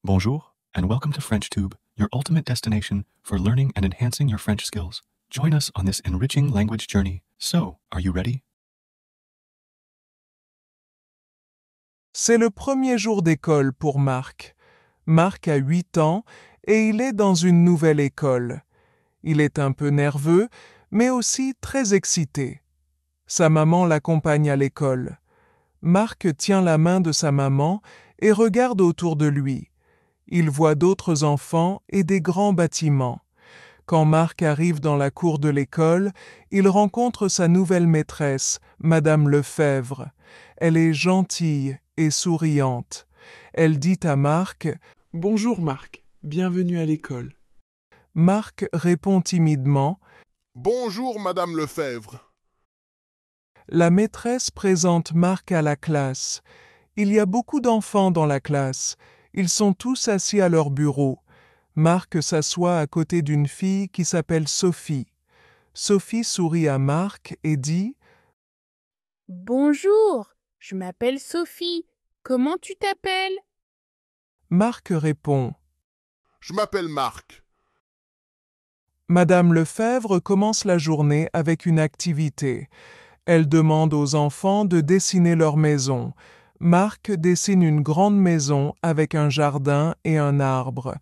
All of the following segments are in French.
Bonjour, and welcome to FrenchTube, your ultimate destination for learning and enhancing your French skills. Join us on this enriching language journey. So, are you ready? C'est le premier jour d'école pour Marc. Marc a 8 ans et il est dans une nouvelle école. Il est un peu nerveux, mais aussi très excité. Sa maman l'accompagne à l'école. Marc tient la main de sa maman et regarde autour de lui. Il voit d'autres enfants et des grands bâtiments. Quand Marc arrive dans la cour de l'école, il rencontre sa nouvelle maîtresse, Madame Lefebvre. Elle est gentille et souriante. Elle dit à Marc « Bonjour Marc, bienvenue à l'école. » Marc répond timidement « Bonjour Madame Lefebvre. » La maîtresse présente Marc à la classe. Il y a beaucoup d'enfants dans la classe. Ils sont tous assis à leur bureau. Marc s'assoit à côté d'une fille qui s'appelle Sophie. Sophie sourit à Marc et dit « Bonjour, je m'appelle Sophie. Comment tu t'appelles » Marc répond « Je m'appelle Marc. » Madame Lefebvre commence la journée avec une activité. Elle demande aux enfants de dessiner leur maison. Marc dessine une grande maison avec un jardin et un arbre.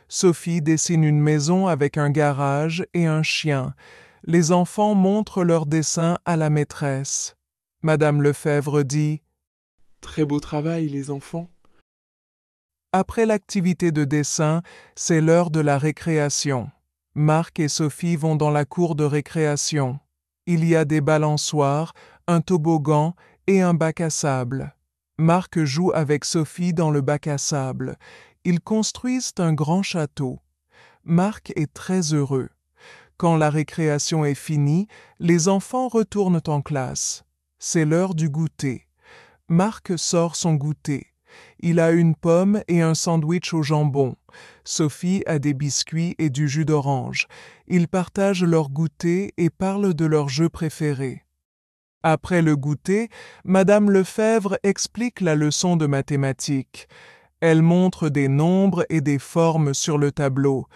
Sophie dessine une maison avec un garage et un chien. Les enfants montrent leurs dessins à la maîtresse. Madame Lefebvre dit « Très beau travail, les enfants. » Après l'activité de dessin, c'est l'heure de la récréation. Marc et Sophie vont dans la cour de récréation. Il y a des balançoires, un toboggan et un bac à sable. Marc joue avec Sophie dans le bac à sable. Ils construisent un grand château. Marc est très heureux. Quand la récréation est finie, les enfants retournent en classe. C'est l'heure du goûter. Marc sort son goûter. Il a une pomme et un sandwich au jambon. Sophie a des biscuits et du jus d'orange. Ils partagent leur goûter et parlent de leur jeu préféré. Après le goûter, Madame Lefebvre explique la leçon de mathématiques. Elle montre des nombres et des formes sur le tableau.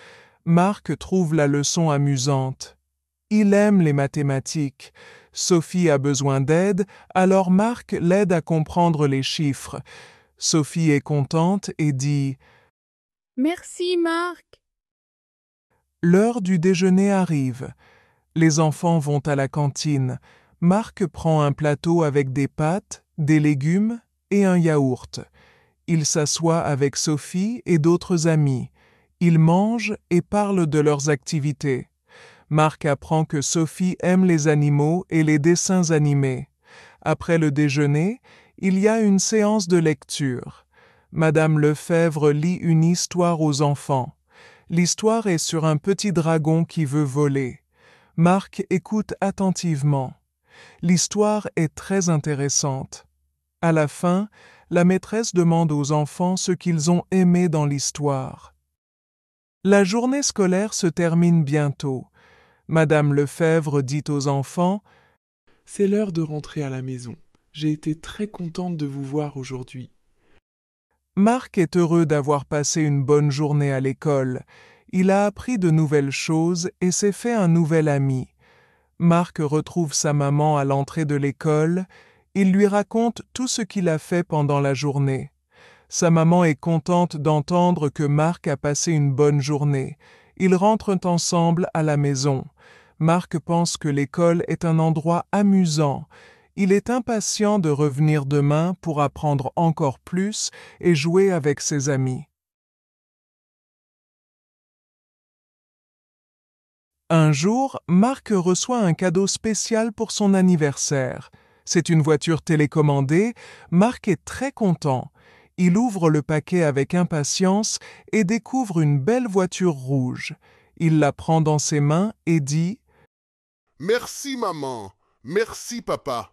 Marc trouve la leçon amusante. Il aime les mathématiques. Sophie a besoin d'aide, alors Marc l'aide à comprendre les chiffres. Sophie est contente et dit « Merci Marc. » L'heure du déjeuner arrive. Les enfants vont à la cantine. Marc prend un plateau avec des pâtes, des légumes et un yaourt. Il s'assoit avec Sophie et d'autres amis. Ils mangent et parlent de leurs activités. Marc apprend que Sophie aime les animaux et les dessins animés. Après le déjeuner, il y a une séance de lecture. Madame Lefebvre lit une histoire aux enfants. L'histoire est sur un petit dragon qui veut voler. Marc écoute attentivement. L'histoire est très intéressante. À la fin, la maîtresse demande aux enfants ce qu'ils ont aimé dans l'histoire. La journée scolaire se termine bientôt. Madame Lefebvre dit aux enfants « C'est l'heure de rentrer à la maison. J'ai été très contente de vous voir aujourd'hui. » Marc est heureux d'avoir passé une bonne journée à l'école. Il a appris de nouvelles choses et s'est fait un nouvel ami. Marc retrouve sa maman à l'entrée de l'école. Il lui raconte tout ce qu'il a fait pendant la journée. Sa maman est contente d'entendre que Marc a passé une bonne journée. Ils rentrent ensemble à la maison. Marc pense que l'école est un endroit amusant. Il est impatient de revenir demain pour apprendre encore plus et jouer avec ses amis. Un jour, Marc reçoit un cadeau spécial pour son anniversaire. C'est une voiture télécommandée. Marc est très content. Il ouvre le paquet avec impatience et découvre une belle voiture rouge. Il la prend dans ses mains et dit « Merci maman, merci papa. »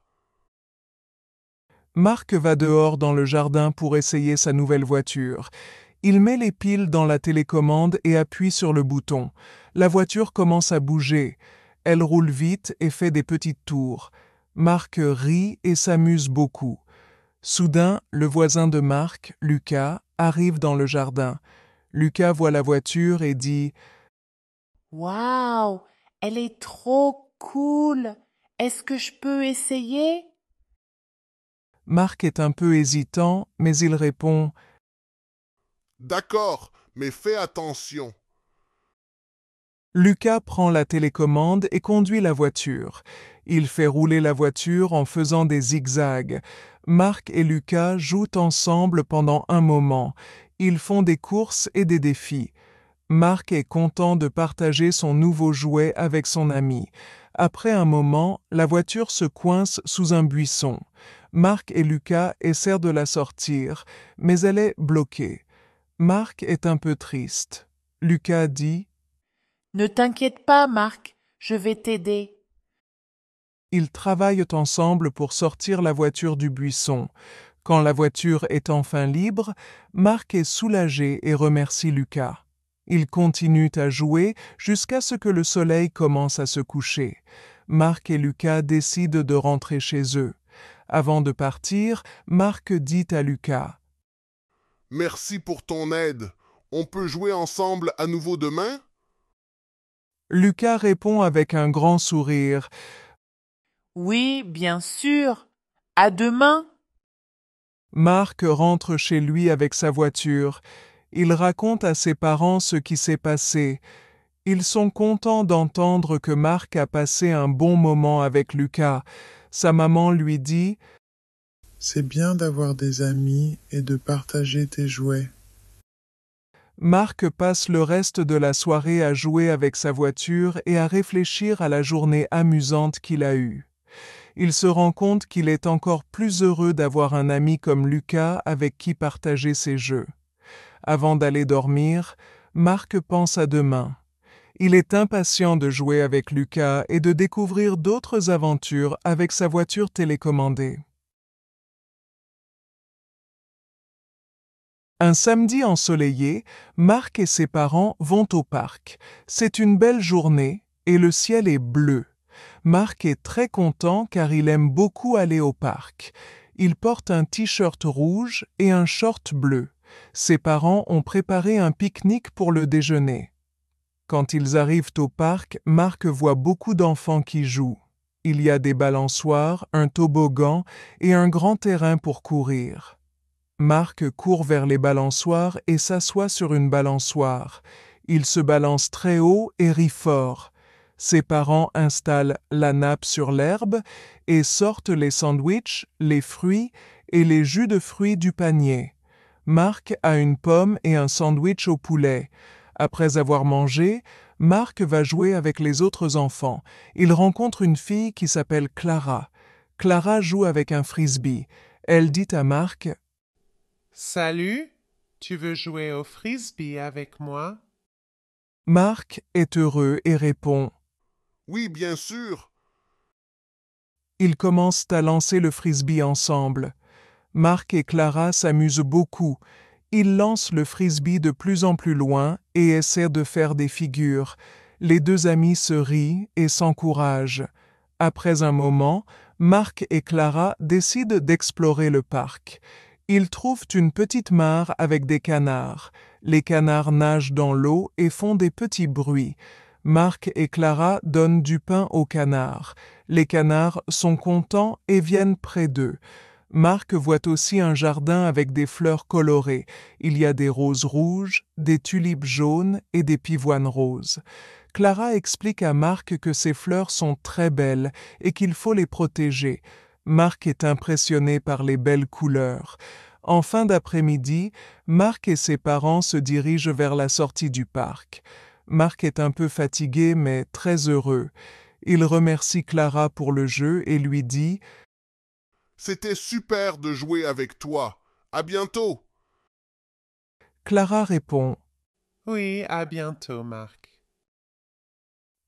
Marc va dehors dans le jardin pour essayer sa nouvelle voiture. Il met les piles dans la télécommande et appuie sur le bouton. La voiture commence à bouger. Elle roule vite et fait des petites tours. Marc rit et s'amuse beaucoup. Soudain, le voisin de Marc, Lucas, arrive dans le jardin. Lucas voit la voiture et dit « Waouh, elle est trop cool. Est-ce que je peux essayer ?» Marc est un peu hésitant, mais il répond D'accord, mais fais attention. Lucas prend la télécommande et conduit la voiture. Il fait rouler la voiture en faisant des zigzags. Marc et Lucas jouent ensemble pendant un moment. Ils font des courses et des défis. Marc est content de partager son nouveau jouet avec son ami. Après un moment, la voiture se coince sous un buisson. Marc et Lucas essaient de la sortir, mais elle est bloquée. Marc est un peu triste. Lucas dit « Ne t'inquiète pas, Marc, je vais t'aider. » Ils travaillent ensemble pour sortir la voiture du buisson. Quand la voiture est enfin libre, Marc est soulagé et remercie Lucas. Ils continuent à jouer jusqu'à ce que le soleil commence à se coucher. Marc et Lucas décident de rentrer chez eux. Avant de partir, Marc dit à Lucas Merci pour ton aide. On peut jouer ensemble à nouveau demain? Lucas répond avec un grand sourire. « Oui, bien sûr. À demain. » Marc rentre chez lui avec sa voiture. Il raconte à ses parents ce qui s'est passé. Ils sont contents d'entendre que Marc a passé un bon moment avec Lucas. Sa maman lui dit « C'est bien d'avoir des amis et de partager tes jouets. » Marc passe le reste de la soirée à jouer avec sa voiture et à réfléchir à la journée amusante qu'il a eue. Il se rend compte qu'il est encore plus heureux d'avoir un ami comme Lucas avec qui partager ses jeux. Avant d'aller dormir, Marc pense à demain. Il est impatient de jouer avec Lucas et de découvrir d'autres aventures avec sa voiture télécommandée. Un samedi ensoleillé, Marc et ses parents vont au parc. C'est une belle journée et le ciel est bleu. Marc est très content car il aime beaucoup aller au parc. Il porte un t-shirt rouge et un short bleu. Ses parents ont préparé un pique-nique pour le déjeuner. Quand ils arrivent au parc, Marc voit beaucoup d'enfants qui jouent. Il y a des balançoires, un toboggan et un grand terrain pour courir. Marc court vers les balançoires et s'assoit sur une balançoire. Il se balance très haut et rit fort. Ses parents installent la nappe sur l'herbe et sortent les sandwichs, les fruits et les jus de fruits du panier. Marc a une pomme et un sandwich au poulet. Après avoir mangé, Marc va jouer avec les autres enfants. Il rencontre une fille qui s'appelle Clara. Clara joue avec un frisbee. Elle dit à Marc « Salut, tu veux jouer au frisbee avec moi ?» Marc est heureux et répond « Oui, bien sûr. » Ils commencent à lancer le frisbee ensemble. Marc et Clara s'amusent beaucoup. Ils lancent le frisbee de plus en plus loin et essaient de faire des figures. Les deux amis se rient et s'encouragent. Après un moment, Marc et Clara décident d'explorer le parc. Ils trouvent une petite mare avec des canards. Les canards nagent dans l'eau et font des petits bruits. Marc et Clara donnent du pain aux canards. Les canards sont contents et viennent près d'eux. Marc voit aussi un jardin avec des fleurs colorées. Il y a des roses rouges, des tulipes jaunes et des pivoines roses. Clara explique à Marc que ces fleurs sont très belles et qu'il faut les protéger. Marc est impressionné par les belles couleurs. En fin d'après-midi, Marc et ses parents se dirigent vers la sortie du parc. Marc est un peu fatigué mais très heureux. Il remercie Clara pour le jeu et lui dit « C'était super de jouer avec toi. À bientôt. » Clara répond « Oui, à bientôt, Marc. »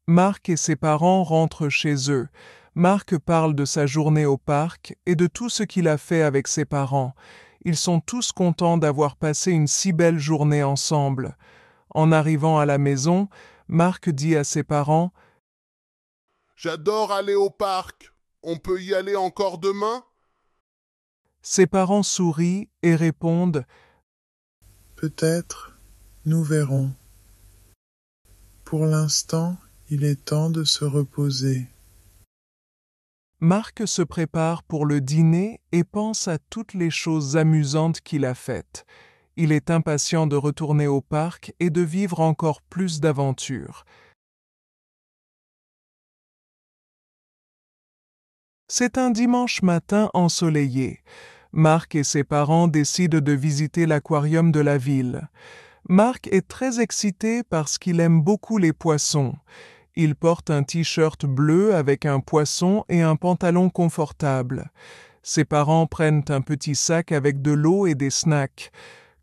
Marc et ses parents rentrent chez eux. Marc parle de sa journée au parc et de tout ce qu'il a fait avec ses parents. Ils sont tous contents d'avoir passé une si belle journée ensemble. En arrivant à la maison, Marc dit à ses parents « J'adore aller au parc. On peut y aller encore demain? » Ses parents sourient et répondent « Peut-être, nous verrons. Pour l'instant, il est temps de se reposer. » Marc se prépare pour le dîner et pense à toutes les choses amusantes qu'il a faites. Il est impatient de retourner au parc et de vivre encore plus d'aventures. C'est un dimanche matin ensoleillé. Marc et ses parents décident de visiter l'aquarium de la ville. Marc est très excité parce qu'il aime beaucoup les poissons. Il porte un t-shirt bleu avec un poisson et un pantalon confortable. Ses parents prennent un petit sac avec de l'eau et des snacks.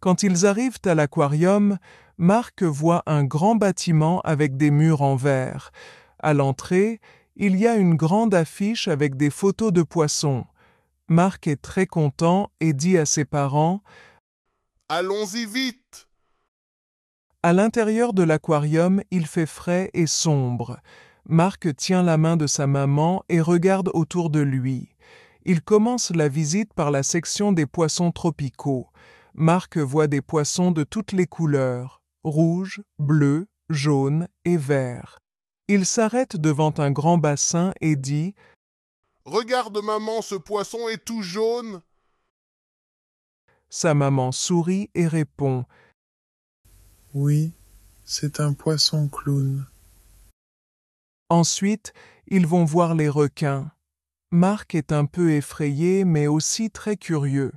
Quand ils arrivent à l'aquarium, Marc voit un grand bâtiment avec des murs en verre. À l'entrée, il y a une grande affiche avec des photos de poissons. Marc est très content et dit à ses parents « Allons-y vite !» À l'intérieur de l'aquarium, il fait frais et sombre. Marc tient la main de sa maman et regarde autour de lui. Il commence la visite par la section des poissons tropicaux. Marc voit des poissons de toutes les couleurs, rouge, bleu, jaune et vert. Il s'arrête devant un grand bassin et dit « Regarde maman, ce poisson est tout jaune !» Sa maman sourit et répond « Oui, c'est un poisson clown. » Ensuite, ils vont voir les requins. Marc est un peu effrayé mais aussi très curieux.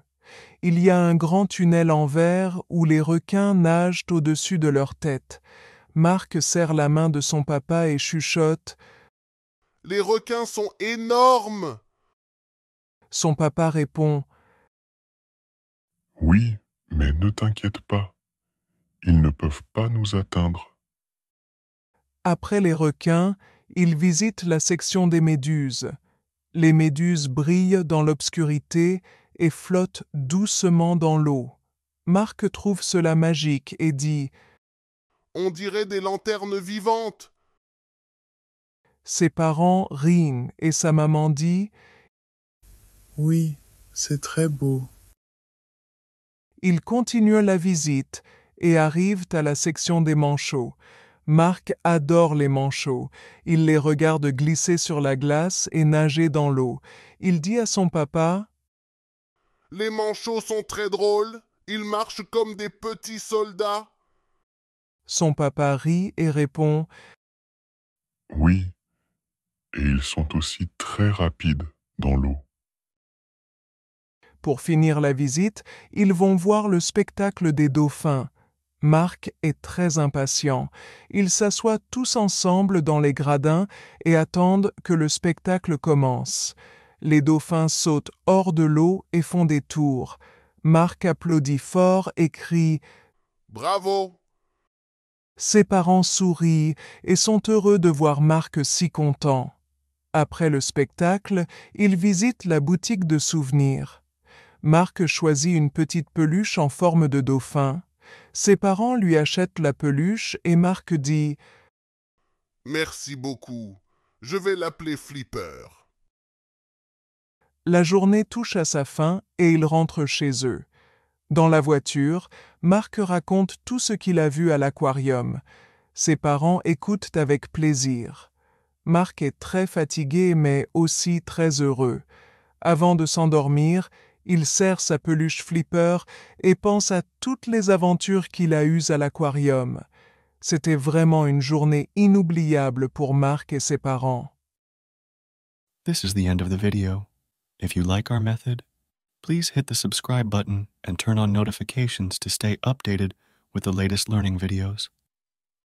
Il y a un grand tunnel en verre où les requins nagent au-dessus de leur tête. Marc serre la main de son papa et chuchote « Les requins sont énormes !» Son papa répond « Oui, mais ne t'inquiète pas, ils ne peuvent pas nous atteindre. » Après les requins, ils visitent la section des méduses. Les méduses brillent dans l'obscurité et flottent doucement dans l'eau. Marc trouve cela magique et dit « On dirait des lanternes vivantes !» Ses parents rient et sa maman dit « Oui, c'est très beau. » Ils continuent la visite et arrivent à la section des manchots. Marc adore les manchots. Il les regarde glisser sur la glace et nager dans l'eau. Il dit à son papa « Les manchots sont très drôles, ils marchent comme des petits soldats !» Son papa rit et répond « Oui, et ils sont aussi très rapides dans l'eau. » Pour finir la visite, ils vont voir le spectacle des dauphins. Marc est très impatient. Ils s'assoient tous ensemble dans les gradins et attendent que le spectacle commence. Les dauphins sautent hors de l'eau et font des tours. Marc applaudit fort et crie « Bravo !» Ses parents sourient et sont heureux de voir Marc si content. Après le spectacle, ils visitent la boutique de souvenirs. Marc choisit une petite peluche en forme de dauphin. Ses parents lui achètent la peluche et Marc dit « Merci beaucoup, je vais l'appeler Flipper. » La journée touche à sa fin et ils rentrent chez eux. Dans la voiture, Marc raconte tout ce qu'il a vu à l'aquarium. Ses parents écoutent avec plaisir. Marc est très fatigué mais aussi très heureux. Avant de s'endormir, il serre sa peluche Flipper et pense à toutes les aventures qu'il a eues à l'aquarium. C'était vraiment une journée inoubliable pour Marc et ses parents. This is the end of the video. If you like our method, please hit the subscribe button and turn on notifications to stay updated with the latest learning videos.